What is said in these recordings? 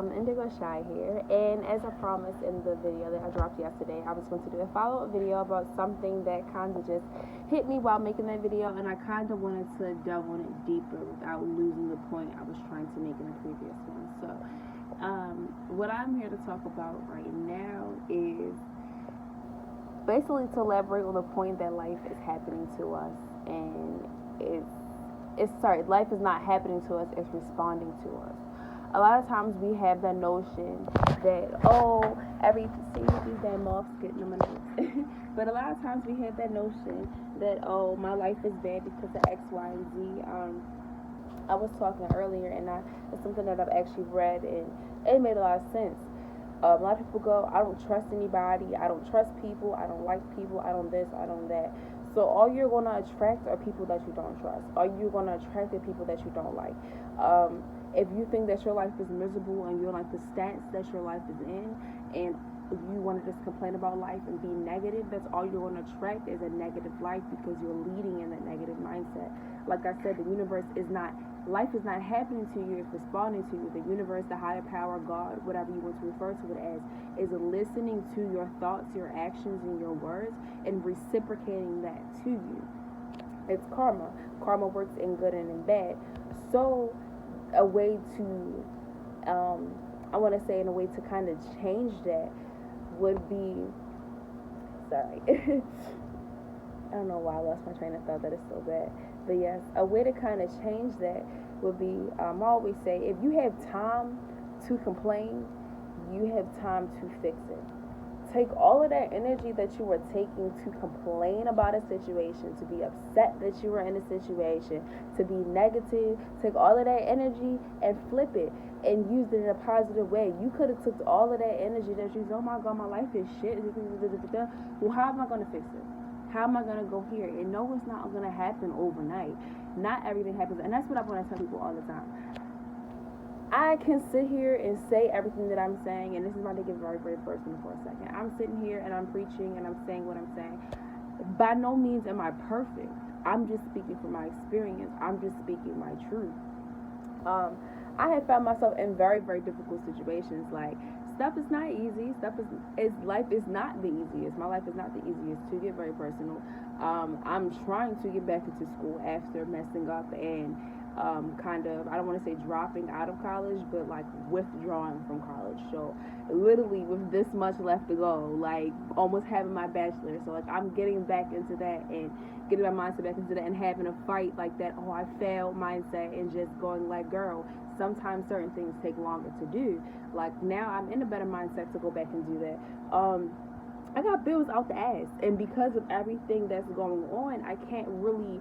IndigoShy here, and as I promised in the video that I dropped yesterday, I was going to do a follow-up video about something that kind of just hit me while making that video, and I kind of wanted to delve on it deeper without losing the point I was trying to make in the previous one. So, what I'm here to talk about right now is basically to elaborate on the point that life is happening to us, and life is not happening to us, it's responding to us. A lot of times we have that notion that, these damn moths getting on my nerves. But a lot of times we have that notion that, my life is bad because of X, Y, and Z. I was talking earlier, and it's something that I've actually read, and it made a lot of sense. A lot of people go, I don't trust anybody, I don't trust people, I don't like people, I don't this, I don't that. So all you're going to attract are people that you don't trust. All you're going to attract are people that you don't like. If you think that your life is miserable and you're like the stance that your life is in, and you want to just complain about life and be negative, that's all you're going to attract is a negative life, because you're leading in that negative mindset. Like I said, life is not happening to you, it's responding to you. The universe, the higher power, God, whatever you want to refer to it as, is listening to your thoughts, your actions, and your words, and reciprocating that to you. It's karma. Karma works in good and in bad. So a way to, I want to say in a way to kind of change that would be, sorry, I don't know why I lost my train of thought, that is so bad. But yes, a way to kind of change that would be, I always say, if you have time to complain, you have time to fix it. Take all of that energy that you were taking to complain about a situation, to be upset that you were in a situation, to be negative, take all of that energy and flip it and use it in a positive way. You could have took all of that energy that you said, oh my God, my life is shit. Well, how am I going to fix it? How am I going to go here? And no, it's not going to happen overnight. Not everything happens. And that's what I want to tell people all the time. I can sit here and say everything that I'm saying, and this is about to get very, very personal for a second. I'm sitting here and I'm preaching and I'm saying what I'm saying. By no means am I perfect. I'm just speaking from my experience. I'm just speaking my truth. I have found myself in very, very difficult situations. Like, stuff is not easy. Life is not the easiest. My life is not the easiest, to get very personal. I'm trying to get back into school after messing up and I don't want to say dropping out of college, but like withdrawing from college. So literally with this much left to go, like almost having my bachelor. So like I'm getting back into that and getting my mindset back into that and having a fight like that, I failed mindset, and just going like, girl, sometimes certain things take longer to do. Like now I'm in a better mindset to go back and do that. I got bills out the ass, and because of everything that's going on, I can't really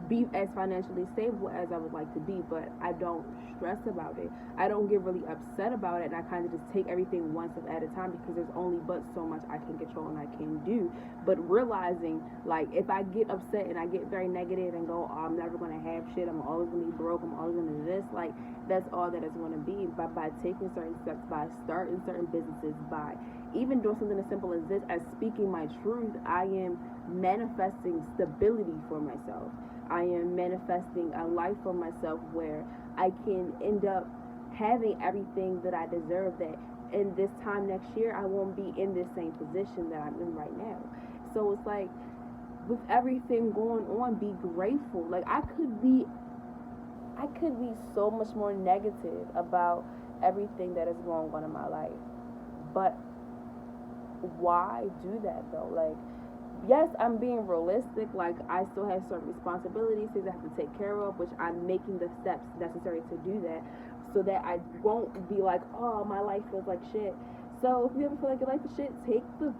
be as financially stable as I would like to be, but I don't stress about it. I don't get really upset about it, and I kind of just take everything one step at a time, because there's only but so much I can control and I can do. But realizing, like, if I get upset and I get very negative and go, I'm never going to have shit, I'm always going to be broke, I'm always going to do this, like, that's all that it's going to be. But by taking certain steps, by starting certain businesses, by even doing something as simple as this, as speaking my truth, I am manifesting stability for myself. I am manifesting a life for myself where I can end up having everything that I deserve, that in this time next year I won't be in this same position that I'm in right now. So it's like, with everything going on, be grateful. Like I could be so much more negative about everything that is going on in my life. But why do that though? Like, yes, I'm being realistic. Like, I still have certain responsibilities, things I have to take care of, which I'm making the steps necessary to do that, so that I won't be like, oh, my life feels like shit. So if you ever feel like your life is shit, take the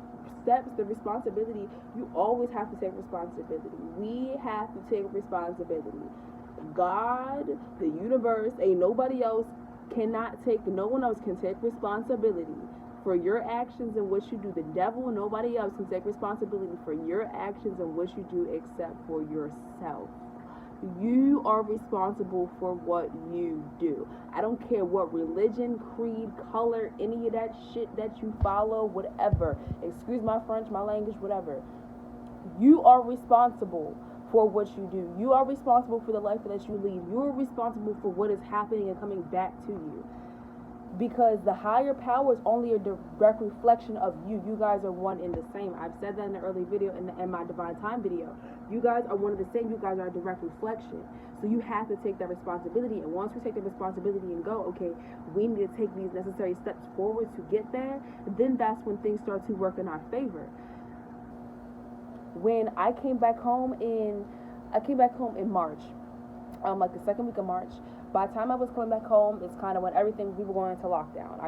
steps, the responsibility. You always have to take responsibility. We have to take responsibility. God, the universe, ain't nobody else no one else can take responsibility for your actions and what you do. The devil, nobody else can take responsibility for your actions and what you do except for yourself. You are responsible for what you do. I don't care what religion, creed, color, any of that shit that you follow, whatever. Excuse my French, my language, whatever. You are responsible for what you do. You are responsible for the life that you lead. You are responsible for what is happening and coming back to you. because the higher power is only a direct reflection of you. You guys are one and the same. I've said that in the early video, in my divine time video. You guys are one and the same. You guys are a direct reflection. So you have to take that responsibility. And once we take the responsibility and go, okay, we need to take these necessary steps forward to get there, then that's when things start to work in our favor. When I came back home in March, like the second week of March. By the time I was coming back home, it's kind of when we were going into lockdown.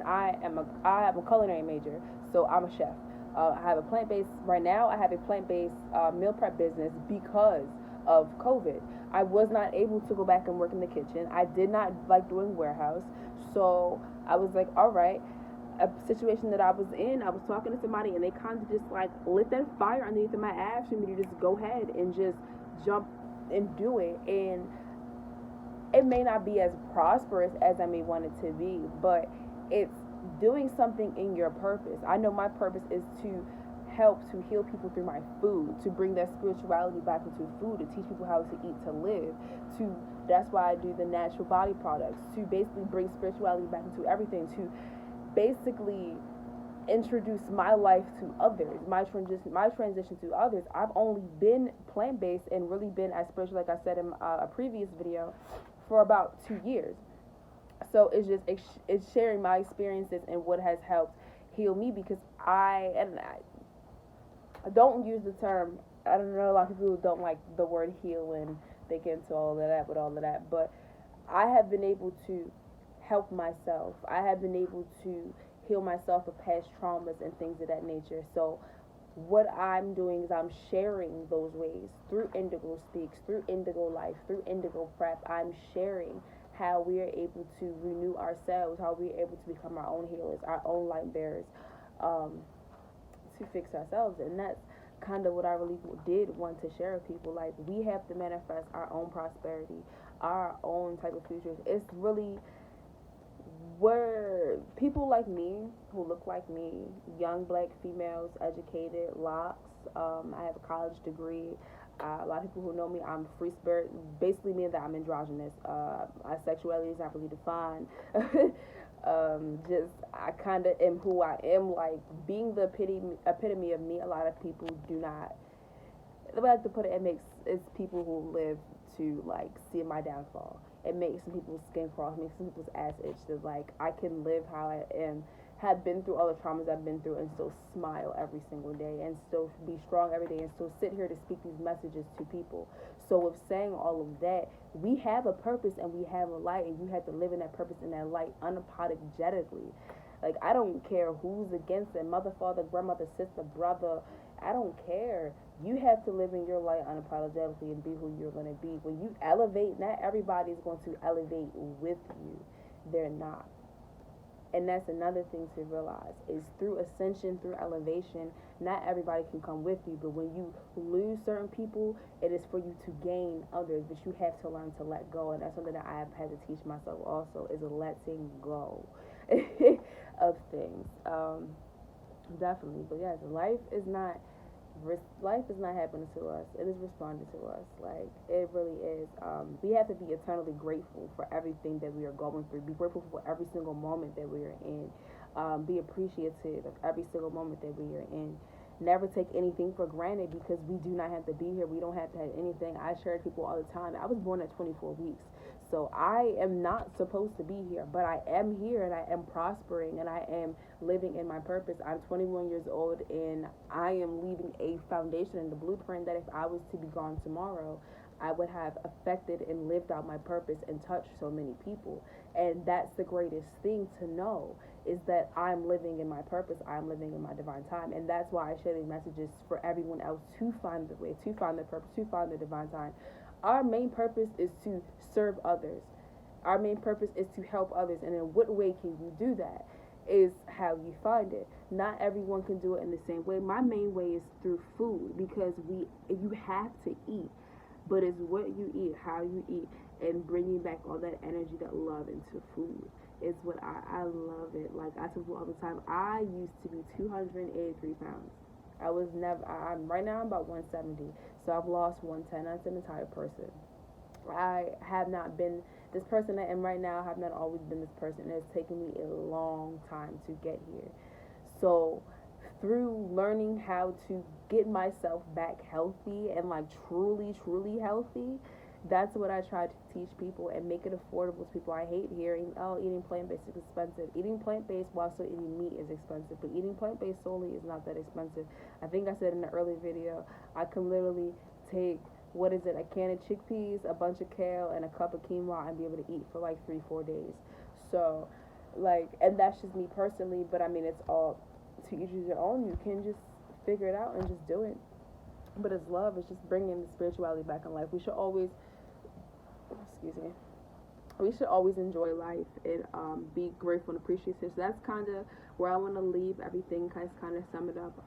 I have a culinary major, so I'm a chef. I have a plant-based, right now I have a plant-based meal prep business because of COVID. I was not able to go back and work in the kitchen. I did not like doing warehouse. So I was like, all right, a situation that I was in, I was talking to somebody and they kind of just like lit that fire underneath my ass for me to just go ahead and just jump and do it. And it may not be as prosperous as I may want it to be, but it's doing something in your purpose. I know my purpose is to help to heal people through my food, to bring that spirituality back into food, to teach people how to eat, to live, that's why I do the natural body products, to basically bring spirituality back into everything, to basically introduce my life to others, my transition to others. I've only been plant-based and really been as spiritual, like I said in a previous video, for about 2 years. So it's sharing my experiences and what has helped heal me, because I don't use the term, I don't know, a lot of people who don't like the word heal and they get into all of that, but I have been able to help myself. I have been able to heal myself of past traumas and things of that nature. So what I'm doing is I'm sharing those ways through Indigo Speaks, through Indigo Life, through Indigo Prep. I'm sharing how we are able to renew ourselves, how we are able to become our own healers, our own light bearers, to fix ourselves. And that's kind of what I really did want to share with people. Like, we have to manifest our own prosperity, our own type of futures. It's really where people like me, who look like me, young black females, educated, locks, I have a college degrey. A lot of people who know me, I'm free spirit, basically meaning that I'm androgynous. My sexuality is not really defined. I kind of am who I am. Like, being the epitome of me, a lot of people do not, the way I like to put it, it's people who live to like see my downfall. It makes some people's skin crawl, it makes some people's ass itch. That like, I can live how I am, have been through all the traumas I've been through, and still smile every single day, and still be strong every day, and still sit here to speak these messages to people. So with saying all of that, we have a purpose and we have a light, and you have to live in that purpose and that light unapologetically. Like, I don't care who's against it, mother, father, grandmother, sister, brother, I don't care. You have to live in your light unapologetically and be who you're going to be. When you elevate, not everybody's going to elevate with you. They're not. And that's another thing to realize, is through ascension, through elevation, not everybody can come with you. But when you lose certain people, it is for you to gain others. But you have to learn to let go. And that's something that I have had to teach myself also, is letting go of things. Definitely. But yes, life is not happening to us. It is responding to us. Like, it really is. We have to be eternally grateful for everything that we are going through. Be grateful for every single moment that we are in. Be appreciative of every single moment that we are in. Never take anything for granted, because we do not have to be here. We don't have to have anything. I share with people all the time. I was born at 24 weeks. So I am not supposed to be here, but I am here, and I am prospering, and I am living in my purpose. I'm 21 years old, and I am leaving a foundation and the blueprint that if I was to be gone tomorrow, I would have affected and lived out my purpose and touched so many people. And that's the greatest thing to know, is that I'm living in my purpose, I'm living in my divine time. And that's why I share these messages for everyone else to find the way, to find their purpose, to find their divine time. Our main purpose is to serve others. Our main purpose is to help others. And in what way can you do that is how you find it. Not everyone can do it in the same way. My main way is through food, because you have to eat. But it's what you eat, how you eat, and bringing back all that energy, that love into food is what I love it. Like, I tell people all the time, I used to be 283 pounds. Right now I'm about 170. So I've lost 110. That's an entire person. I have not been this person I am right now. I have not always been this person. It has taken me a long time to get here. So through learning how to get myself back healthy and like truly healthy, that's what I try to teach people and make it affordable to people. I hate hearing, oh, eating plant-based is expensive. Eating plant-based while still eating meat is expensive, but eating plant-based solely is not that expensive. I think I said in the early video, I can literally take, what is it, a can of chickpeas, a bunch of kale, and a cup of quinoa and be able to eat for like 3-4 days. So, like, and that's just me personally, but I mean, it's all to each your own. You can just figure it out and just do it. But it's love. It's just bringing the spirituality back in life. We should always, excuse me, we should always enjoy life and be grateful and appreciative. So that's kind of where I want to leave everything, kind of sum it up.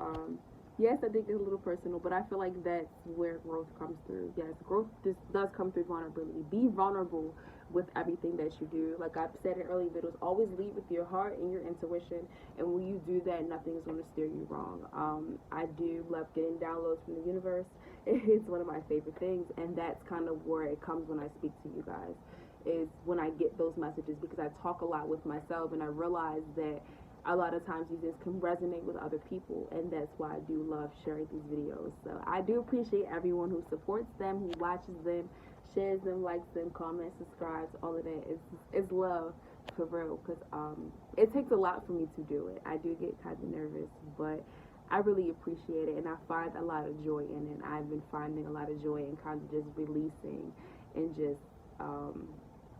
Yes, I think it's a little personal, but I feel like that's where growth comes through. Yes, growth just does come through vulnerability. Be vulnerable with everything that you do. Like I've said in early videos, always lead with your heart and your intuition. And when you do that, nothing is going to steer you wrong. I do love getting downloads from the universe. It's one of my favorite things, and that's kind of where it comes when I speak to you guys, is when I get those messages, because I talk a lot with myself, and I realize that a lot of times these things can resonate with other people, and that's why I do love sharing these videos. So I do appreciate everyone who supports them, who watches them, shares them, likes them, comments, subscribes, all of that. It's love for real, because it takes a lot for me to do it. I do get kind of nervous, but I really appreciate it, and I find a lot of joy in it. I've been finding a lot of joy in kind of just releasing and just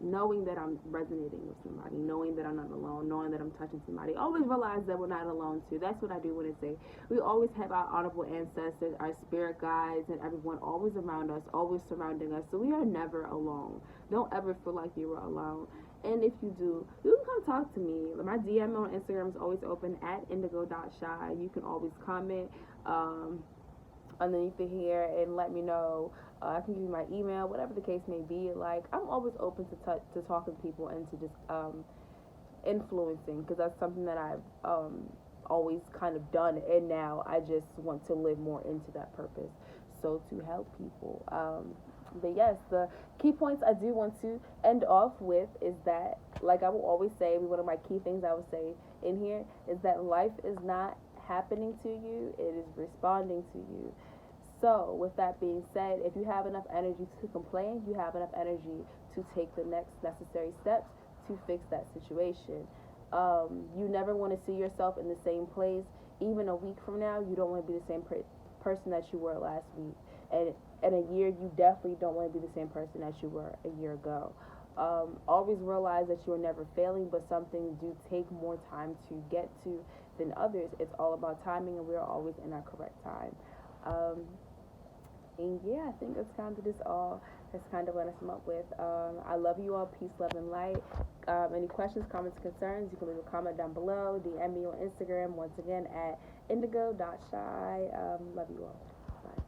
knowing that I'm resonating with somebody, knowing that I'm not alone, knowing that I'm touching somebody. Always realize that we're not alone too. That's what I do want to say. We always have our honorable ancestors, our spirit guides, and everyone always around us, always surrounding us. So we are never alone. Don't ever feel like you are alone. And if you do, you can come talk to me. My DM on Instagram is always open at indigo.shy. You can always comment underneath here and let me know. I can give you my email, whatever the case may be. Like, I'm always open to talking to people and to just influencing, because that's something that I've always kind of done, and now I just want to live more into that purpose. So to help people. But yes, the key points I do want to end off with is that, like I will always say, one of my key things I would say in here is that life is not happening to you, it is responding to you. So, with that being said, if you have enough energy to complain, you have enough energy to take the next necessary steps to fix that situation. You never want to see yourself in the same place. Even a week from now, you don't want to be the same person that you were last week. And in a year, you definitely don't want to be the same person that you were a year ago. Always realize that you're never failing, but some things do take more time to get to than others. It's all about timing, and we're always in our correct time. And yeah, I think that's kind of just all. That's kind of what I sum up with. I love you all. Peace, love, and light. Any questions, comments, concerns, you can leave a comment down below. DM me on Instagram, once again, at indigo.shy. Love you all. Bye.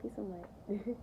Peace and light.